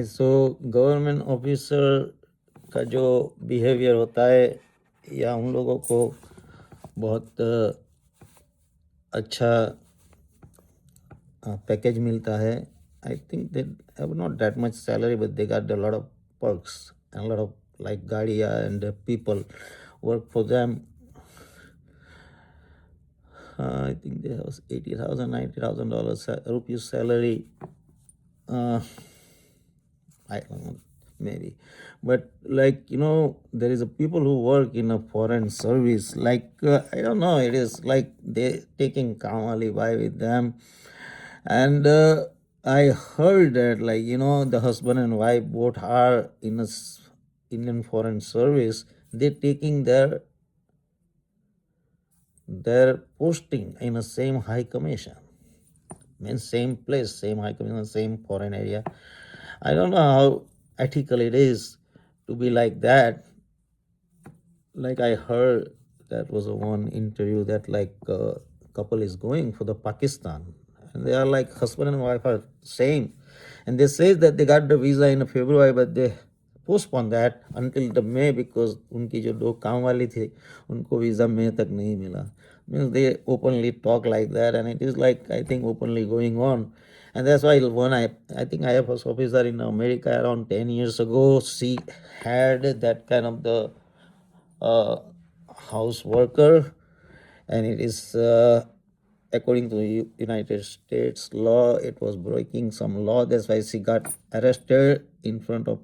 So government officer का जो behaviour होता है या उन लोगों को बहुत अच्छा पैकेज मिलता है. I think they have not that much salary but they got a lot of perks and a lot of like gadia and people work for them. I think they have 80,000 $90,000 rupees salary. I don't know, maybe. But like, there is a people who work in a foreign service. Like, I don't know, it is like they taking Kamali by with them. And I heard that, like, the husband and wife both are in a Indian foreign service. They're taking their posting in the same high commission. Means same place, same high commission, same foreign area. I don't know how ethical it is to be like that. Like I heard that was a one interview that like a couple is going for the Pakistan, and they are like husband and wife are same, and they say that they got the visa in February, but they postpone that until the May because उनकी जो दो काम वाली थी उनको visa May तक नहीं मिला. Means they openly talk like that, and it is like I think openly going on. And that's why when I think IFS officer in America around 10 years ago, she had that kind of the house worker, and it is according to United States law, it was breaking some law. That's why she got arrested in front of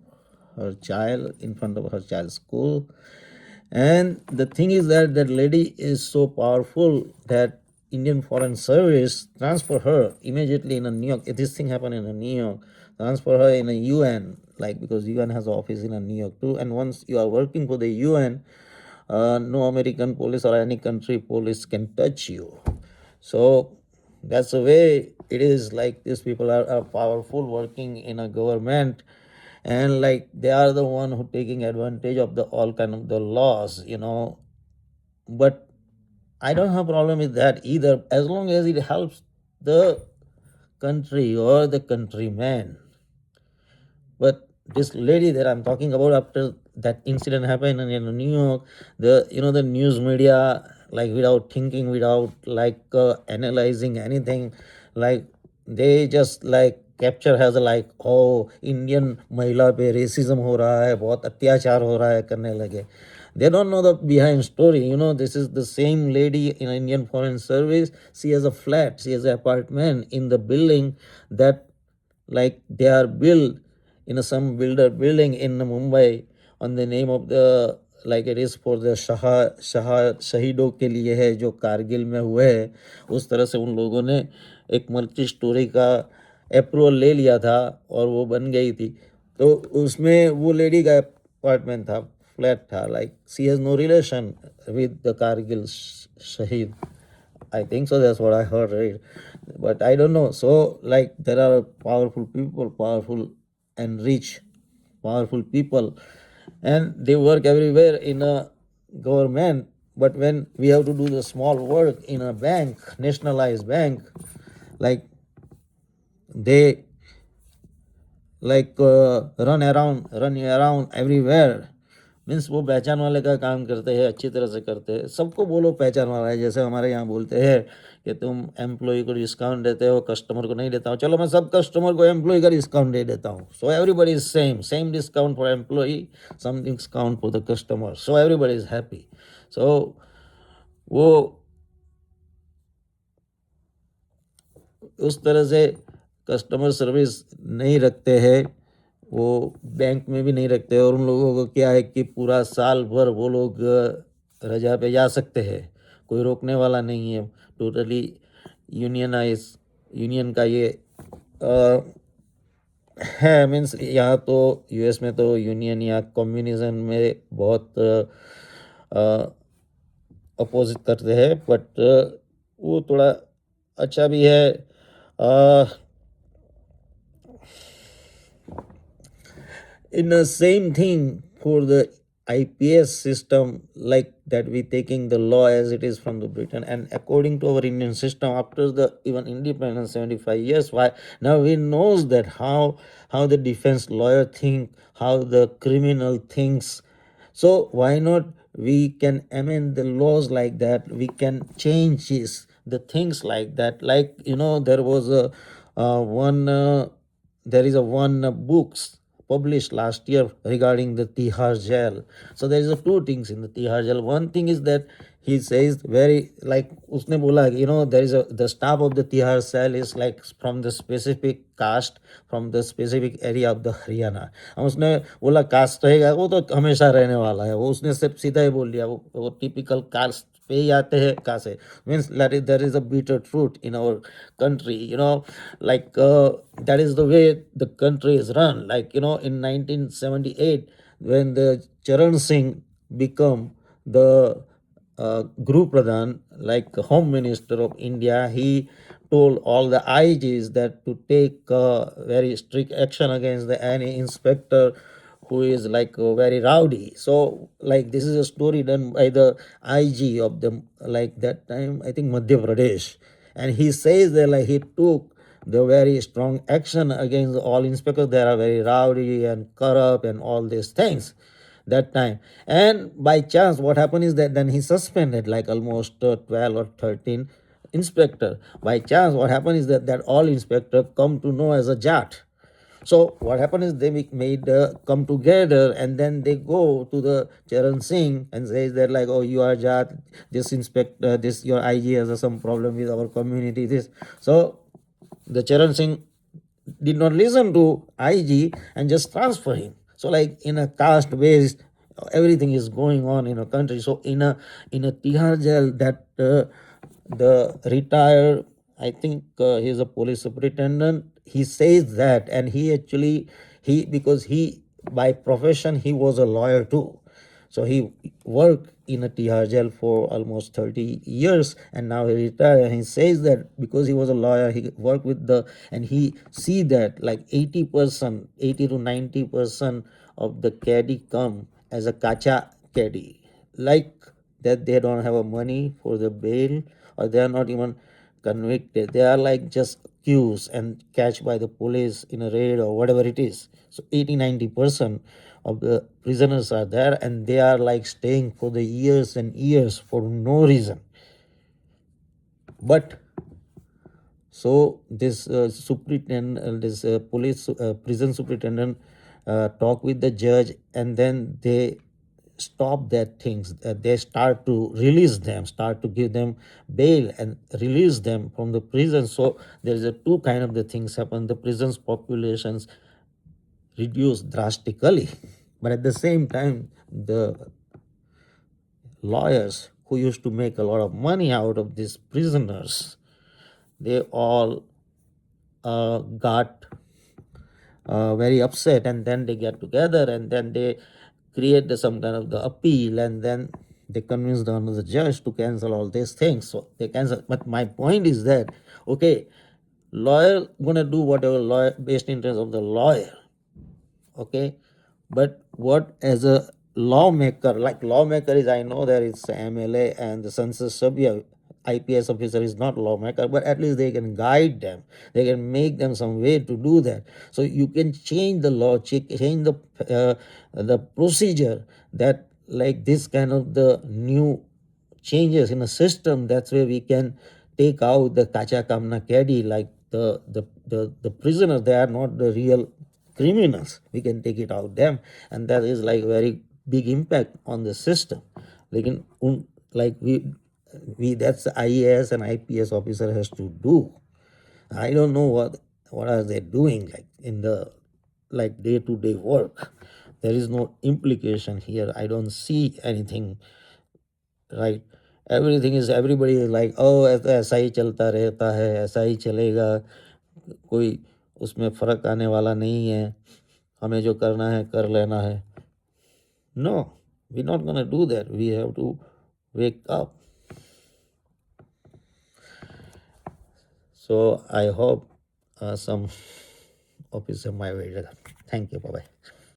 her child, in front of her child's school. And the thing is that that lady is so powerful that Indian Foreign Service transfer her immediately in a New York. This thing happened in a New York. Transfer her in a UN, like because UN has office in a New York too. And once you are working for the UN, no American police or any country police can touch you. So that's the way it is. Like these people are powerful working in a government, and like they are the one who taking advantage of the all kind of the laws. But I don't have problem with that either, as long as it helps the country or the countryman. But this lady that I'm talking about, after that incident happened in New York, the news media, like without thinking, without like analyzing anything, like they just like capture has like, oh, Indian महिला पे racism हो रहा है, बहुत अत्याचार हो रहा है, करने लगे. They don't know the behind story. This is the same lady in Indian Foreign Service. She has a flat, she has an apartment in the building that like they are built in some builder building in Mumbai on the name of the, like it is for the शहीदों के लिए है जो कारगिल में हुए हैं. उस तरह से उन लोगों ने एक मल्टी स्टोरी का अप्रूवल ले लिया था और वो बन गई थी. तो उसमें वो लेडी का अपार्टमेंट था, फ्लैट था. Like she has no relation with the Kargil शहीद. I think so. That's what I heard, right? But I don't know. So, like, there are powerful people, powerful and rich, powerful people, and they work everywhere in a government. But when we have to do the small work in a bank, nationalized bank, like they like run around everywhere. Means वो पहचान वाले का काम करते हैं, अच्छी तरह से करते हैं. सबको बोलो पहचान वाला है. जैसे हमारे यहाँ बोलते हैं कि तुम एम्प्लॉय को डिस्काउंट देते हो, कस्टमर को नहीं देता हो. चलो मैं सब कस्टमर को एम्प्लॉय का डिस्काउंट दे देता हूँ. So everybody is same discount for employ, some discount for the customer. So everybody is happy. So वो उस तरह से कस्टमर सर्विस नहीं रखते हैं, वो बैंक में भी नहीं रखते. और उन लोगों को क्या है कि पूरा साल भर वो लोग रजा पे जा सकते हैं, कोई रोकने वाला नहीं है. टोटली यूनियन का ये है. मीन्स यहाँ तो यूएस में तो यूनियन या कम्युनिज्म में बहुत अपोजिट करते हैं. बट वो थोड़ा अच्छा भी है. In the same thing for the IPS system like that, we taking the law as it is from the Britain, and according to our Indian system, after the even independence 75 years, why now we knows that how the defense lawyer think, how the criminal thinks. So why not we can amend the laws like that, we can change the things like that. Like, there was a one there is a one books published last year regarding the Tihar jail. So there is a two things in the Tihar jail. One thing is that he says very like usne bola, there is a the staff of the Tihar cell is like from the specific caste, from the specific area of the Haryana. अब उसने बोला cast रहेगा वो तो हमेशा रहने वाला है, वो उसने सिर्फ सीधा ही बोल दिया, वो टिपिकल कास्ट पे ही आते हैं कहाँ से, means there is a bitter truth in our country, like that is the way the country is run. Like, in 1978 when the Charan Singh become the Guru Pradhan, like Home Minister of India, he told all the IGs that to take very strict action against any inspector who is like very rowdy. So like this is a story done by the IG of the, like that time I think Madhya Pradesh, and he says that like he took the very strong action against all inspectors. They are very rowdy and corrupt and all these things that time. And by chance what happened is that then he suspended like almost 12 or 13 inspector. By chance what happened is that all inspector come to know as a jat. So what happened is they made come together, and then they go to the Charan Singh and says that like, oh, you are Jat, this inspector, this your IG has some problem with our community, this. So the Charan Singh did not listen to IG and just transfer him. So like in a caste based, everything is going on in a country. So in a Tihar jail, that the retired, I think he's a police superintendent, he says that, and he actually, he because he by profession he was a lawyer too. So he worked in a Tihar jail for almost 30 years, and now he retired. And he says that because he was a lawyer, he worked with and he see that like 80%, 80 to 90% of the caddy come as a kacha caddy. Like that they don't have a money for the bail, or they are not even convicted. They are like just accused and catch by the police in a raid or whatever it is. So 80-90% of the prisoners are there, and they are like staying for the years and years for no reason. But so this superintendent, this police prison superintendent talk with the judge, and then they stop that things. They start to release them, start to give them bail and release them from the prison. So there is a two kind of the things happen. The prisons populations reduce drastically, but at the same time, the lawyers who used to make a lot of money out of these prisoners, they all got very upset, and then they get together, and then they create some kind of the appeal, and then they convince the another judge to cancel all these things. So they cancel. But my point is that okay, lawyer gonna do whatever lawyer best interest of the lawyer, okay, but what as a lawmaker, like lawmaker is, I know there is MLA and the census sabya IPS officer is not lawmaker, but at least they can guide them, they can make them some way to do that. So you can change the law, change the procedure, that like this kind of the new changes in a system. That's where we can take out the kacha kamna caddy, like the prisoners. They are not the real criminals. We can take it out them, and that is like very big impact on the system. Like like we that's the IAS and IPS officer has to do. I don't know what are they doing like in the like day to day work. There is no implication here. I don't see anything, right? Everything is, everybody is like, oh ऐसा ही चलता रहता है, ऐसा ही चलेगा, कोई उसमें फर्क आने वाला नहीं है, हमें जो करना है कर लेना है. No, we're not gonna do that. We have to wake up. So I hope some officer my way. Thank you. Bye bye.